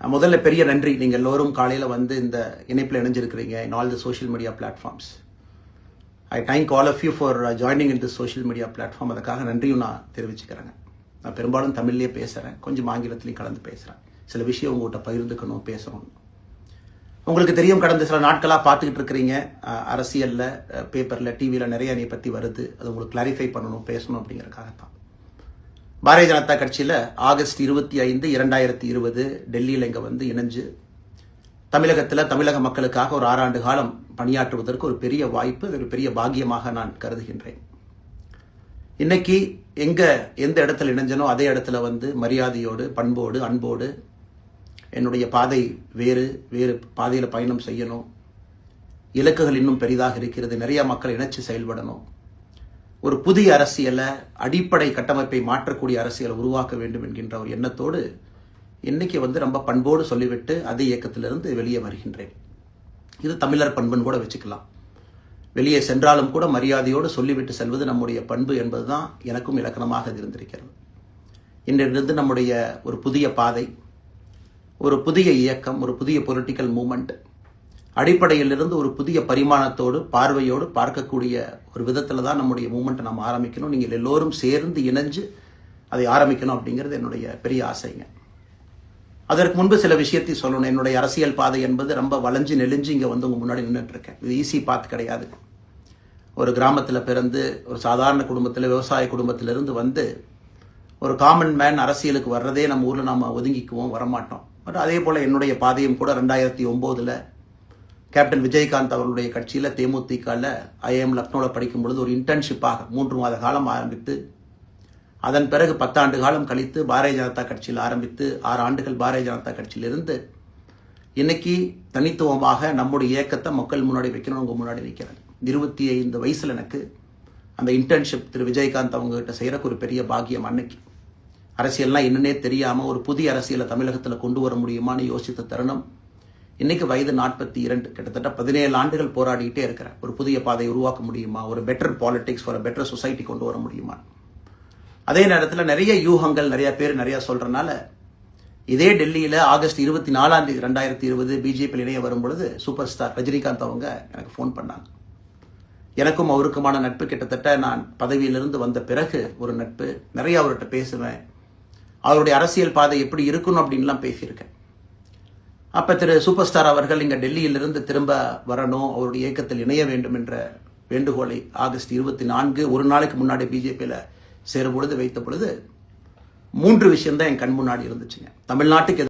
முதல்ல பெரிய நன்றி. நீங்கள் எல்லோரும் காலையில் வந்து இந்த இணைப்பில் இணைஞ்சிருக்கிறீங்க in all the social media platforms. I thank all of you for joining in this social media platform. அதுக்காக நன்றியும் நான் தெரிவிச்சுக்கிறேங்க. நான் பெரும்பாலும் தமிழ்லேயே பேசுகிறேன், கொஞ்சம் ஆங்கிலத்திலையும் கலந்து பேசுகிறேன். சில விஷயம் உங்கள்கிட்ட பகிர்ந்துக்கணும், பேசணும். உங்களுக்கு தெரியும், கடந்த சில நாட்களாக பார்த்துக்கிட்டு இருக்கிறீங்க, அரசியலில், பேப்பரில், டிவியில் நிறைய என்னை பற்றி வருது. அது உங்களுக்கு கிளாரிஃபை பண்ணணும், பேசணும் அப்படிங்கிறக்காகத்தான். பாரதிய ஜனதா கட்சியில் ஆகஸ்ட் 25, 2020 டெல்லியில் இங்கே வந்து இணைஞ்சு தமிழகத்தில் தமிழக மக்களுக்காக ஒரு 6 ஆண்டு காலம் பணியாற்றுவதற்கு ஒரு பெரிய வாய்ப்பு, ஒரு பெரிய பாக்கியமாக நான் கருதுகின்றேன். இன்னைக்கு எந்த இடத்துல இணைஞ்சனோ அதே இடத்துல வந்து மரியாதையோடு, பண்போடு, அன்போடு என்னுடைய பாதை வேறு பாதையில் பயணம் செய்யணும். இலக்குகள் இன்னும் பெரிதாக இருக்கிறது. நிறைய மக்கள் இணைச்சு செயல்படணும். ஒரு புதிய அரசியலை, அடிப்படை கட்டமைப்பை மாற்றக்கூடிய அரசியலை உருவாக்க வேண்டும் என்கின்ற ஒரு எண்ணத்தோடு இன்னைக்கு வந்து ரொம்ப பண்போடு சொல்லிவிட்டு அதே இயக்கத்திலிருந்து வெளியே வருகின்றேன். இது தமிழர் பண்புன்னு கூட வச்சுக்கலாம். வெளியே சென்றாலும் கூட மரியாதையோடு சொல்லிவிட்டு செல்வது நம்முடைய பண்பு என்பதுதான் எனக்கும் இலக்கணமாக இருந்திருக்கிறது. இன்றிலிருந்து நம்முடைய ஒரு புதிய பாதை, ஒரு புதிய இயக்கம், ஒரு புதிய பொலிட்டிக்கல் மூமெண்ட், அடிப்படையிலிருந்து ஒரு புதிய பரிமாணத்தோடு, பார்வையோடு பார்க்கக்கூடிய ஒரு விதத்தில் தான் நம்முடைய மூமெண்ட்டை நம்ம ஆரம்பிக்கணும். நீங்கள் எல்லோரும் சேர்ந்து இணைஞ்சு அதை ஆரம்பிக்கணும் அப்படிங்கிறது என்னுடைய பெரிய ஆசைங்க. அதற்கு முன்பு சில விஷயத்தை சொல்லணும். என்னுடைய அரசியல் பாதை என்பது ரொம்ப வளைஞ்சு நெளிஞ்சு இங்கே வந்து உங்கள் முன்னாடி நின்றுட்டு இருக்கேன். இது ஈஸி பாத் கிடையாது. ஒரு கிராமத்தில் பிறந்து ஒரு சாதாரண குடும்பத்தில், விவசாய குடும்பத்திலிருந்து வந்து ஒரு காமன் மேன் அரசியலுக்கு வர்றதே நம்ம ஊரில் நம்ம ஒதுங்கிக்குவோம், வரமாட்டோம். பட் அதே போல் என்னுடைய பாதையும் கூட 2009 கேப்டன் விஜயகாந்த் அவர்களுடைய கட்சியில் தேமுதிகவில் IIM லக்னோவில் படிக்கும் பொழுது ஒரு இன்டர்ன்ஷிப்பாக 3 மாத காலம் ஆரம்பித்து, அதன் பிறகு 10 ஆண்டு காலம் கழித்து பாரதிய ஜனதா கட்சியில் ஆரம்பித்து 6 ஆண்டுகள் பாரதிய ஜனதா கட்சியிலிருந்து இன்னைக்கு தனித்துவமாக நம்முடைய இயக்கத்தை மக்கள் முன்னாடி வைக்கணும். உங்க முன்னாடி நிற்கிறேன். 25 வயசுல எனக்கு அந்த இன்டர்ன்ஷிப் திரு விஜயகாந்த் அவங்க கிட்ட செய்யறக்கு ஒரு பெரிய பாக்கியம். அன்னைக்கு அரசியல்லாம் என்னன்னே தெரியாம ஒரு புதிய அரசியலை தமிழகத்தில் கொண்டு வர முடியுமான்னு யோசித்த தருணம். இன்னைக்கு வயது 42, கிட்டத்தட்ட 17 ஆண்டுகள் போராடிக்கிட்டே இருக்கிறேன். ஒரு புதிய பாதையை உருவாக்க முடியுமா, ஒரு better politics for better society கொண்டு வர முடியுமா. அதே நேரத்தில் நிறைய யூகங்கள், நிறைய பேர் நிறைய சொல்றதுனால இதே டெல்லியில் ஆகஸ்ட் 24, 2020 பிஜேபி இணைய வரும் பொழுது சூப்பர் ஸ்டார் ரஜினிகாந்த் அவங்க எனக்கு ஃபோன் பண்ணாங்க. எனக்கும் அவருக்குமான நட்பு கிட்டத்தட்ட நான் பதவியிலிருந்து வந்த பிறகு ஒரு நட்பு. நிறைய அவர்கிட்ட பேசுவேன். அவருடைய அரசியல் பாதை எப்படி இருக்கணும் அப்படின்லாம் பேசியிருக்கேன். அப்ப திரு சூப்பர் ஸ்டார் அவர்கள் இங்க டெல்லியிலிருந்து திரும்ப வரணும், அவருடைய இயக்கத்தில் இணைய வேண்டும் என்ற வேண்டுகோளை ஆகஸ்ட் 24 ஒரு நாளைக்கு முன்னாடி பிஜேபியில் சேரும் பொழுது வைத்த பொழுது 3 விஷயம் தான் என் கண் முன்னாடி இருந்துச்சுங்க. தமிழ்நாட்டுக்கு